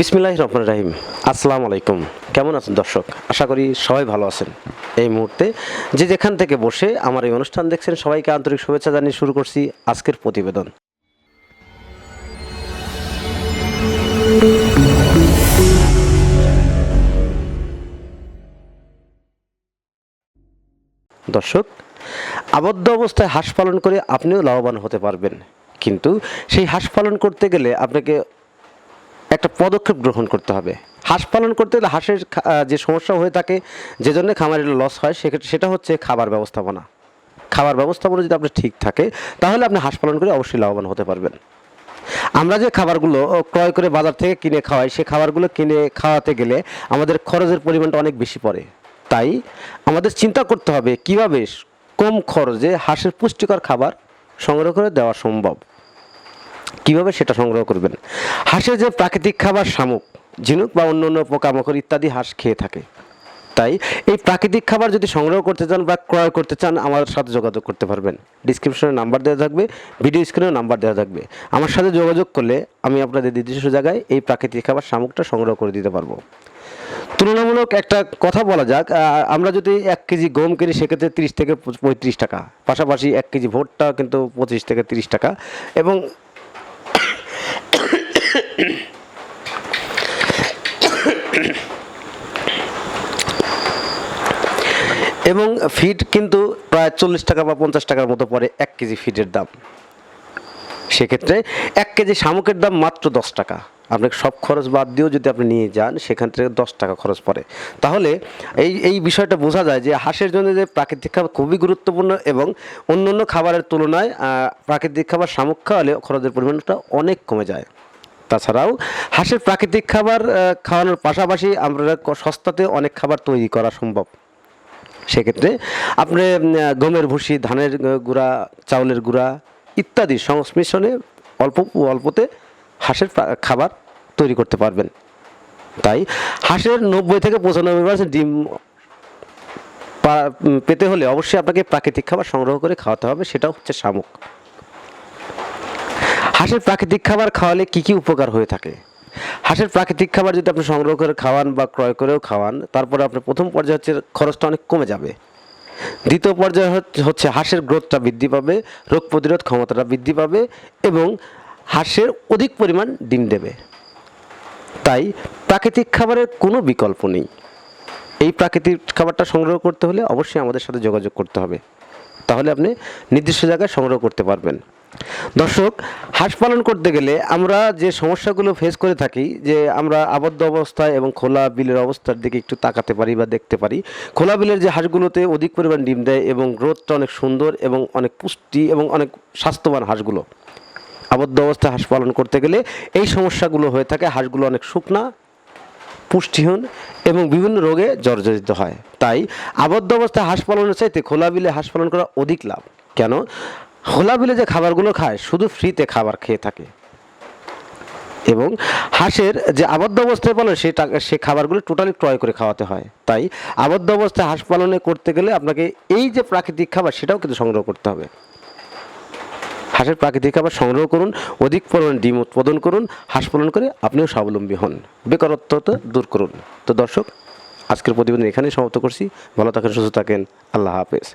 বিসমিল্লাহির রহমানির রহিম। আসসালামু আলাইকুম। কেমন আছেন দর্শক? আশা করি সবাই ভালো আছেন। এই মুহূর্তে যে যেখান থেকে বসে আমার এই অনুষ্ঠান দেখছেন সবাইকে আন্তরিক শুভেচ্ছা জানিয়ে শুরু করছি আজকের প্রতিবেদন। দর্শক, আবদ্ধ অবস্থায় হাঁস পালন করে আপনিও লাভবান হতে পারবেন, কিন্তু সেই হাঁস পালন করতে গেলে আপনাকে একটা পদক্ষেপ গ্রহণ করতে হবে। হাঁস পালন করতে গেলে হাঁসের যে সমস্যা হয়ে থাকে, যে জন্য খামারের লস হয়, সেটা হচ্ছে খাবার ব্যবস্থাপনা। খাবার ব্যবস্থাপনা যদি আপনার ঠিক থাকে, তাহলে আপনি হাঁস পালন করে অবশ্যই লাভবান হতে পারবেন। আমরা যে খাবারগুলো ক্রয় করে বাজার থেকে কিনে খাওয়াই, সেই খাবারগুলো কিনে খাওয়াতে গেলে আমাদের খরচের পরিমাণটা অনেক বেশি পড়ে। তাই আমাদের চিন্তা করতে হবে কীভাবে কম খরচে হাঁসের পুষ্টিকর খাবার সংগ্রহ করে দেওয়া সম্ভব। কিভাবে সেটা সংগ্রহ করবেন? হাঁসের যে প্রাকৃতিক খাবার শামুক, ঝিনুক বা অন্য অন্য পোকামাকড় ইত্যাদি হাঁস খেয়ে থাকে। তাই এই প্রাকৃতিক খাবার যদি সংগ্রহ করতে চান বা ক্রয় করতে চান, আমার সাথে যোগাযোগ করতে পারবেন। ডিসক্রিপশনে নাম্বার দেওয়া থাকবে, ভিডিও স্ক্রিনেও নাম্বার দেওয়া থাকবে। আমার সাথে যোগাযোগ করলে আমি আপনাদের নির্দিষ্ট জায়গায় এই প্রাকৃতিক খাবার শামুকটা সংগ্রহ করে দিতে পারবো। তুলনামূলক একটা কথা বলা যাক, আমরা যদি 1 কেজি গম কিনি সেক্ষেত্রে 30 থেকে 35 টাকা, পাশাপাশি 1 কেজি ভুট্টা কিন্তু 25 থেকে 30 টাকা, এবং এবং ফিড কিন্তু প্রায় 40 টাকা বা 50 টাকার মতো পড়ে 1 কেজি ফিডের দাম। সেক্ষেত্রে 1 কেজি শামুকের দাম মাত্র 10 টাকা। আপনাকে সব খরচ বাদ দিয়েও যদি আপনি নিয়ে যান, সেখান থেকে 10 টাকা খরচ পড়ে। তাহলে এই বিষয়টা বোঝা যায় যে হাঁসের জন্য যে প্রাকৃতিক খাবার খুবই গুরুত্বপূর্ণ, এবং অন্য অন্য খাবারের তুলনায় প্রাকৃতিক খাবার শামুক খাওয়ালে খরচের পরিমাণটা অনেক কমে যায়। তাছাড়াও হাঁসের প্রাকৃতিক খাবার খাওয়ানোর পাশাপাশি আমরা সস্তাতে অনেক খাবার তৈরি করা সম্ভব। সেক্ষেত্রে আপনি গমের ভুসি, ধানের গুঁড়া, চাউলের গুঁড়া ইত্যাদি সংমিশ্রণে অল্পতে হাঁসের খাবার তৈরি করতে পারবেন। তাই হাঁসের 90 থেকে 95% ডিম পেতে হলে অবশ্যই আপনাকে প্রাকৃতিক খাবার সংগ্রহ করে খাওয়াতে হবে, সেটাও হচ্ছে শামুক। হাঁসের প্রাকৃতিক খাবার খাওয়ালে কী কী উপকার হয়ে থাকে? হাঁসের প্রাকৃতিক খাবার যদি আপনি সংগ্রহ করে খাওয়ান বা ক্রয় করেও খাওয়ান, তারপরে আপনার প্রথম পর্যায়ে হচ্ছে খরচটা অনেক কমে যাবে। দ্বিতীয় পর্যায়ে হচ্ছে হাঁসের গ্রোথটা বৃদ্ধি পাবে, রোগ প্রতিরোধ ক্ষমতাটা বৃদ্ধি পাবে, এবং হাঁসের অধিক পরিমাণ ডিম দেবে। তাই প্রাকৃতিক খাবারের কোনো বিকল্প নেই। এই প্রাকৃতিক খাবারটা সংগ্রহ করতে হলে অবশ্যই আমাদের সাথে যোগাযোগ করতে হবে, তাহলে আপনি নির্দিষ্ট জায়গায় সংগ্রহ করতে পারবেন। দর্শক, হাঁস পালন করতে গেলে আমরা যে সমস্যাগুলো ফেস করে থাকি, যে আমরা আবদ্ধ অবস্থায় এবং খোলা বিলের অবস্থার দিকে একটু তাকাতে পারি বা দেখতে পারি। খোলা বিলের যে হাঁসগুলোতে অধিক পরিমাণ ডিম দেয় এবং গ্রোথটা অনেক সুন্দর এবং অনেক পুষ্টি এবং অনেক স্বাস্থ্যবান হাঁসগুলো, আবদ্ধ অবস্থায় হাঁস পালন করতে গেলে এই সমস্যাগুলো হয়ে থাকে। হাঁসগুলো অনেক শুকনা, পুষ্টিহীন এবং বিভিন্ন রোগে জর্জরিত হয়। তাই আবদ্ধ অবস্থায় হাঁস পালনের চাইতে খোলা বিলে হাঁস পালন করা অধিক লাভ। কেন? খোলা বিলে যে খাবারগুলো খায় শুধু ফ্রিতে খাবার খেয়ে থাকে, এবং হাঁসের যে আবদ্ধ অবস্থায় পালন সে খাবারগুলো টোটালি ক্রয় করে খাওয়াতে হয়। তাই আবদ্ধ অবস্থায় হাঁস পালনে করতে গেলে আপনাকে এই যে প্রাকৃতিক খাবার সেটাও কিন্তু সংগ্রহ করতে হবে। হাঁসের প্রাকৃতিক খাবার সংগ্রহ করুন, অধিক পরিমাণ ডিম উৎপাদন করুন, হাঁস পালন করে আপনিও স্বাবলম্বী হন, বেকারত্বতা দূর করুন। তো দর্শক, আজকের প্রতিবেদন এখানেই সমাপ্ত করছি। ভালো থাকেন, সুস্থ থাকেন, আল্লাহ হাফেজ।